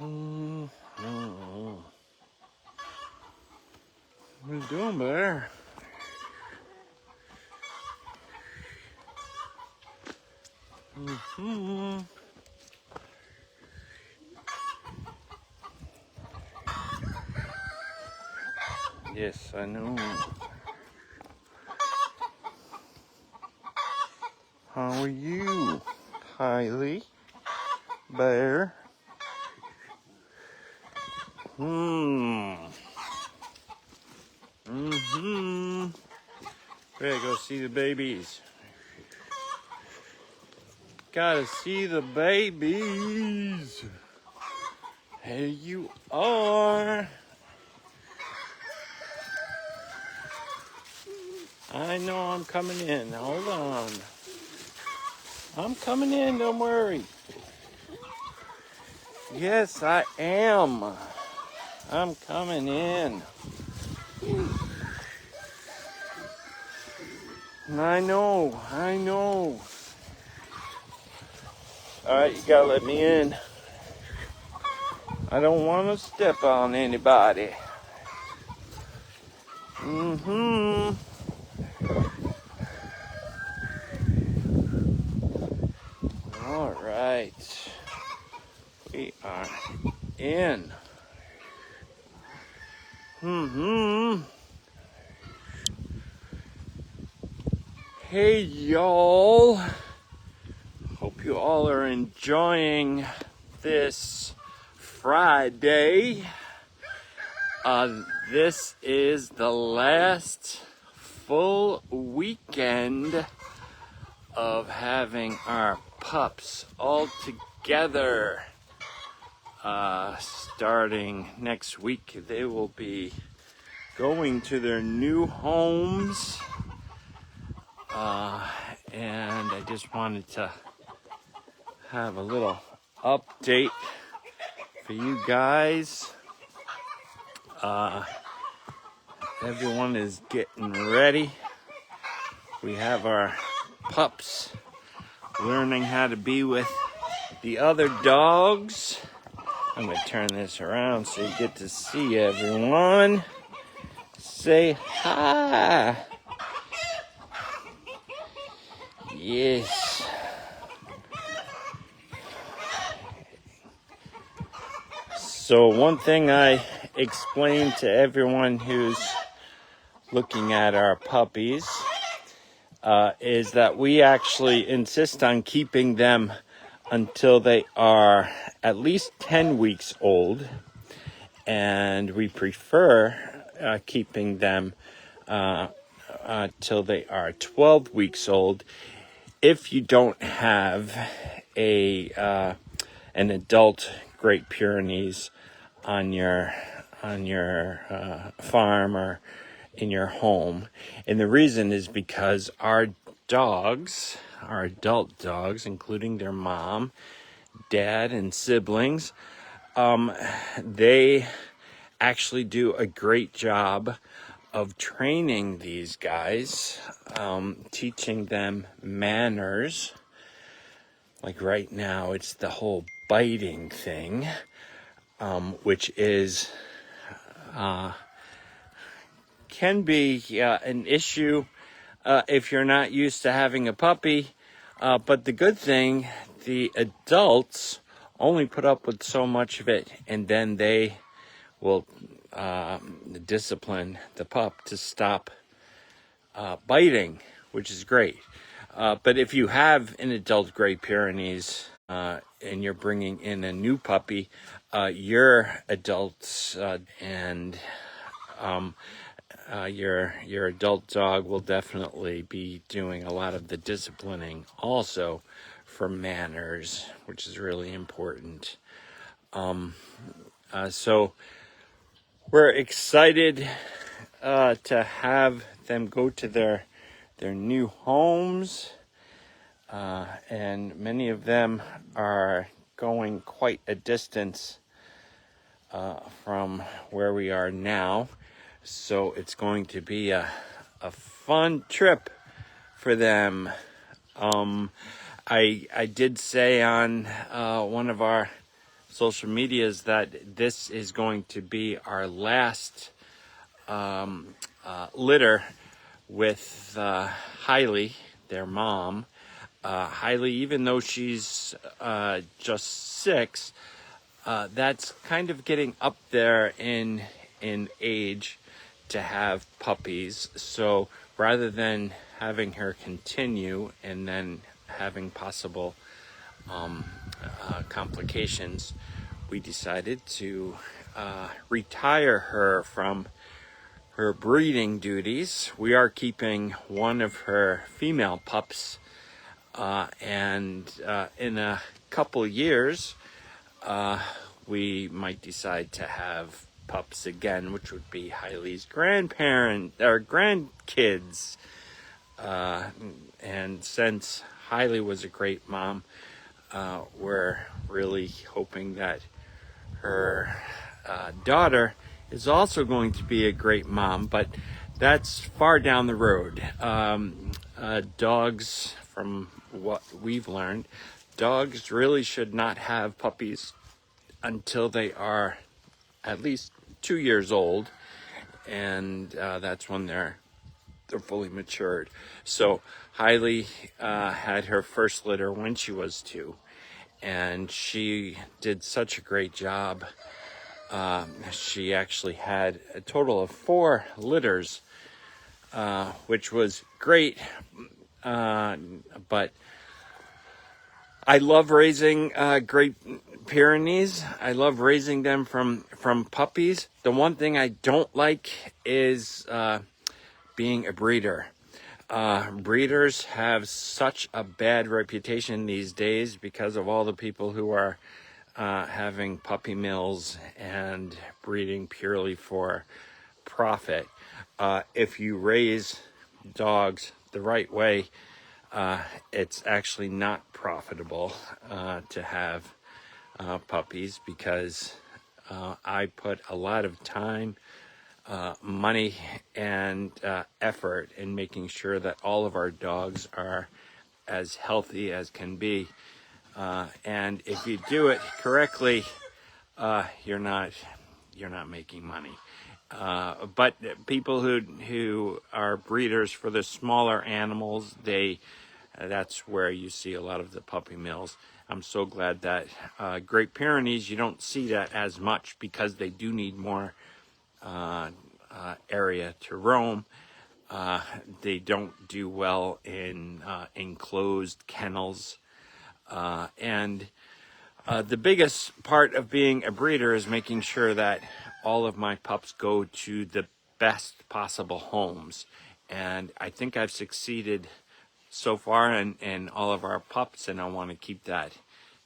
Mm, mm. What are you doing, bear? Mm-hmm. Yes, I know. How are you, Kylie? Bear? Mm-hmm. Ready to go see the babies. Gotta see the babies. Here you are. I know I'm coming in. Hold on. I'm coming in, don't worry. Yes, I am. I'm coming in. I know. Alright, you gotta let me in. I don't want to step on anybody. Mm-hmm. Alright. We are in. Mm-hmm. Hey, y'all. Hope you all are enjoying this Friday. This is the last full weekend of having our pups all together. Starting next week, they will be going to their new homes. And I just wanted to have a little update for you guys. Everyone is getting ready. We have our pups learning how to be with the other dogs. I'm going to turn this around so you get to see everyone. Say hi. Yes. So one thing I explained to everyone who's looking at our puppies is that we actually insist on keeping them until they are at least 10 weeks old, and we prefer keeping them till they are 12 weeks old if you don't have an adult Great Pyrenees on your farm or in your home. And the reason is because our dogs, our adult dogs, including their mom, dad, and siblings, they actually do a great job of training these guys, teaching them manners. Like right now, it's the whole biting thing, which is can be an issue if you're not used to having a puppy. But the good thing, the adults only put up with so much of it, and then they will discipline the pup to stop biting, which is great. But if you have an adult Great Pyrenees and you're bringing in a new puppy, your adults and your adult dog will definitely be doing a lot of the disciplining also for manners, which is really important. So we're excited to have them go to their new homes, and many of them are going quite a distance from where we are now. So it's going to be a fun trip for them. I did say on one of our social media is that this is going to be our last litter with Hailey, their mom. Hailey, even though she's just 6, that's kind of getting up there in age to have puppies. So rather than having her continue and then having possible complications, we decided to retire her from her breeding duties. We are keeping one of her female pups, and in a couple years, we might decide to have pups again, which would be Hailey's grandkids. And since Hailey was a great mom, we're really hoping that her daughter is also going to be a great mom, but that's far down the road. Dogs, from what we've learned, dogs really should not have puppies until they are at least 2 years old, and that's when they're fully matured. So Hailey had her first litter when she was 2, and she did such a great job. She actually had a total of 4 litters, which was great. But I love raising Great Pyrenees. I love raising them from puppies. The one thing I don't like is being a breeder. Breeders have such a bad reputation these days because of all the people who are having puppy mills and breeding purely for profit. If you raise dogs the right way, it's actually not profitable to have puppies, because I put a lot of time, money, and effort in making sure that all of our dogs are as healthy as can be. And if you do it correctly, you're not making money. But people who are breeders for the smaller animals, that's where you see a lot of the puppy mills. I'm so glad that Great Pyrenees, you don't see that as much, because they do need more area to roam. They don't do well in enclosed kennels. And the biggest part of being a breeder is making sure that all of my pups go to the best possible homes. And I think I've succeeded so far in all of our pups, and I want to keep that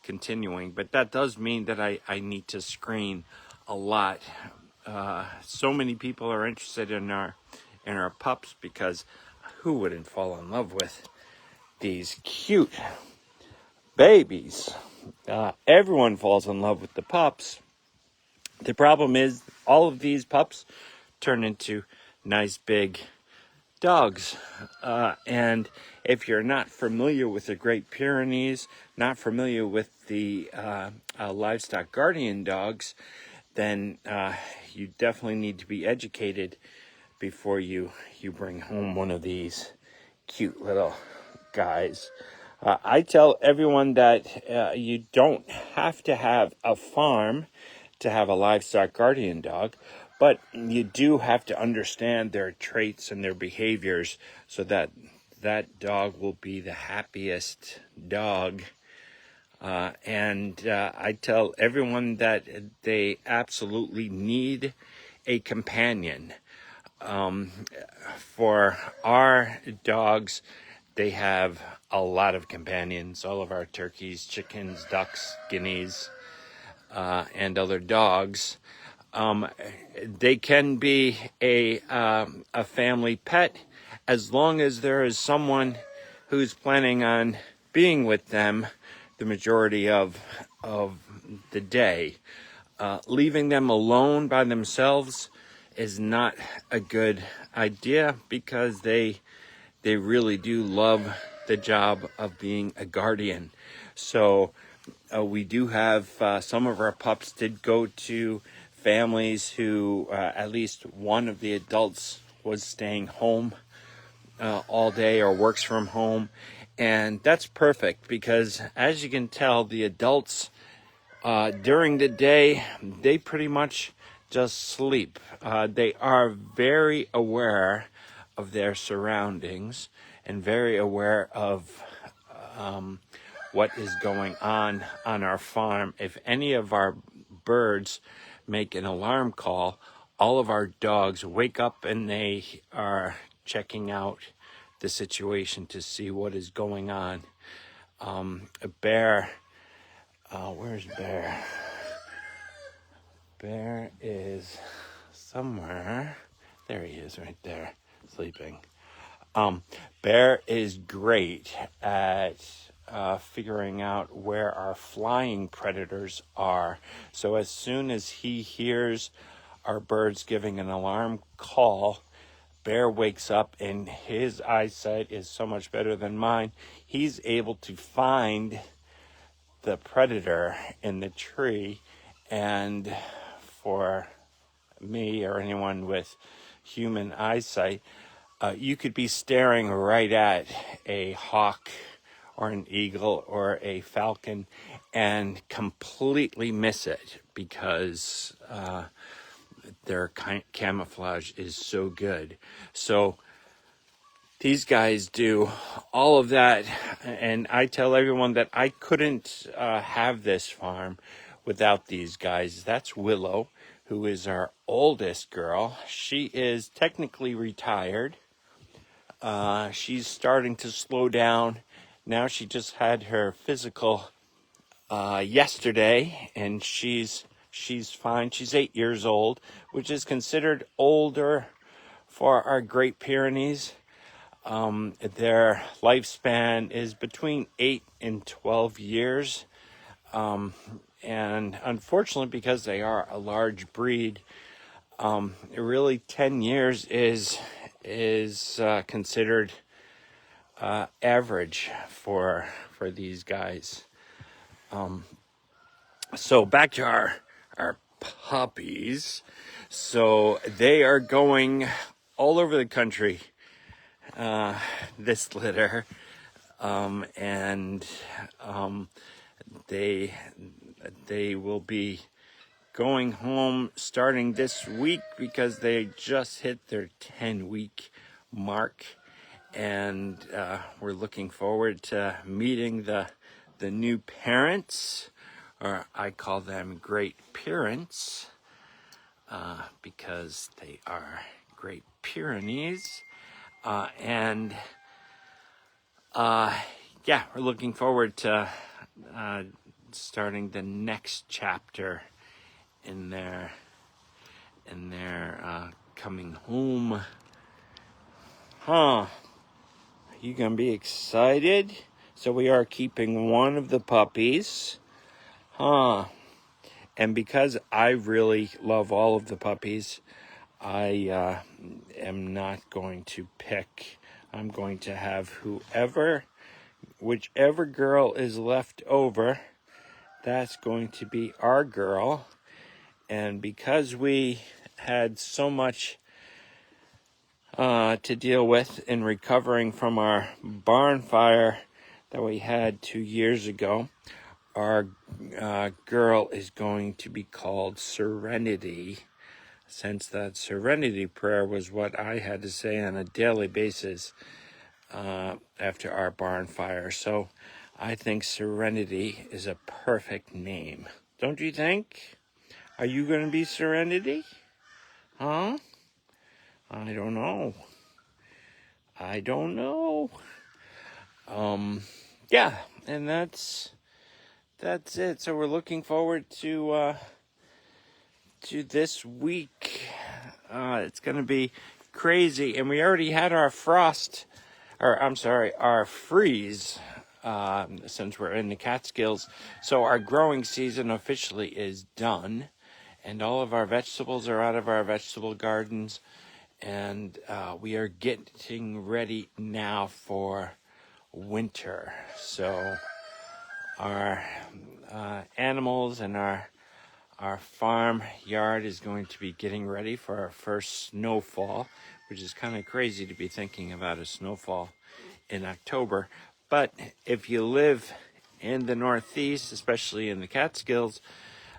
continuing. But that does mean that I need to screen a lot. So many people are interested in our pups, because who wouldn't fall in love with these cute babies? Everyone falls in love with the pups. The problem is all of these pups turn into nice big dogs. And if you're not familiar with the Great Pyrenees, not familiar with the livestock guardian dogs, then you definitely need to be educated before you bring home one of these cute little guys. I tell everyone that you don't have to have a farm to have a livestock guardian dog, but you do have to understand their traits and their behaviors so that that dog will be the happiest dog. And I tell everyone that they absolutely need a companion. For our dogs, they have a lot of companions. All of our turkeys, chickens, ducks, guineas, and other dogs. They can be a family pet, as long as there is someone who's planning on being with them the majority of the day. Leaving them alone by themselves is not a good idea, because they really do love the job of being a guardian. So we do have some of our pups did go to families who at least one of the adults was staying home all day or works from home. And that's perfect because, as you can tell, the adults during the day, they pretty much just sleep. They are very aware of their surroundings and very aware of what is going on our farm. If any of our birds make an alarm call, all of our dogs wake up and they are checking out the situation to see what is going on. A bear, where's Bear? Bear is somewhere. There he is right there, sleeping. Bear is great at figuring out where our flying predators are. So as soon as he hears our birds giving an alarm call, Bear wakes up and his eyesight is so much better than mine. He's able to find the predator in the tree, and for me or anyone with human eyesight, you could be staring right at a hawk or an eagle or a falcon and completely miss it because their camouflage is so good. So these guys do all of that, and I tell everyone that I couldn't have this farm without these guys. That's Willow, who is our oldest girl. She is technically retired. She's starting to slow down. Now she just had her physical yesterday, and she's fine. She's 8 years old, which is considered older for our Great Pyrenees. Their lifespan is between 8 and 12 years. And unfortunately, because they are a large breed, really 10 years is considered average for these guys. So back to our puppies. So they are going all over the country, this litter, and they will be going home starting this week because they just hit their 10-week mark, and we're looking forward to meeting the new parents, or I call them great parents, because they are Great Pyrenees. And we're looking forward to starting the next chapter in their coming home. You gonna be excited? So we are keeping one of the puppies. And because I really love all of the puppies, I am not going to pick. I'm going to have whichever girl is left over, that's going to be our girl. And because we had so much to deal with in recovering from our barn fire that we had 2 years ago, our girl is going to be called Serenity, since that serenity prayer was what I had to say on a daily basis after our barn fire. So I think Serenity is a perfect name. Don't you think? Are you going to be Serenity? Huh? I don't know. And that's it. So we're looking forward to this week. It's going to be crazy, and we already had our our freeze, since we're in the Catskills. So our growing season officially is done, and all of our vegetables are out of our vegetable gardens, and we are getting ready now for winter. So our animals and our farm yard is going to be getting ready for our first snowfall, which is kind of crazy to be thinking about a snowfall in October. But if you live in the Northeast, especially in the Catskills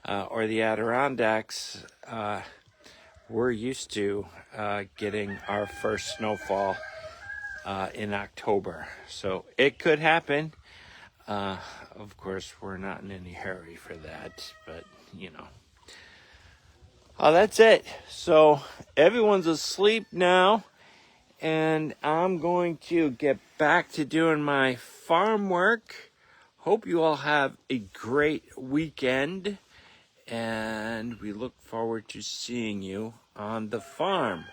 or the Adirondacks, we're used to getting our first snowfall in October. So it could happen. Of course, we're not in any hurry for that, but you know. Oh, that's it. So everyone's asleep now, and I'm going to get back to doing my farm work. Hope you all have a great weekend, and we look forward to seeing you on the farm.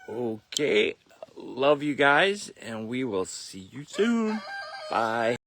Okay, love you guys, and we will see you soon. Bye.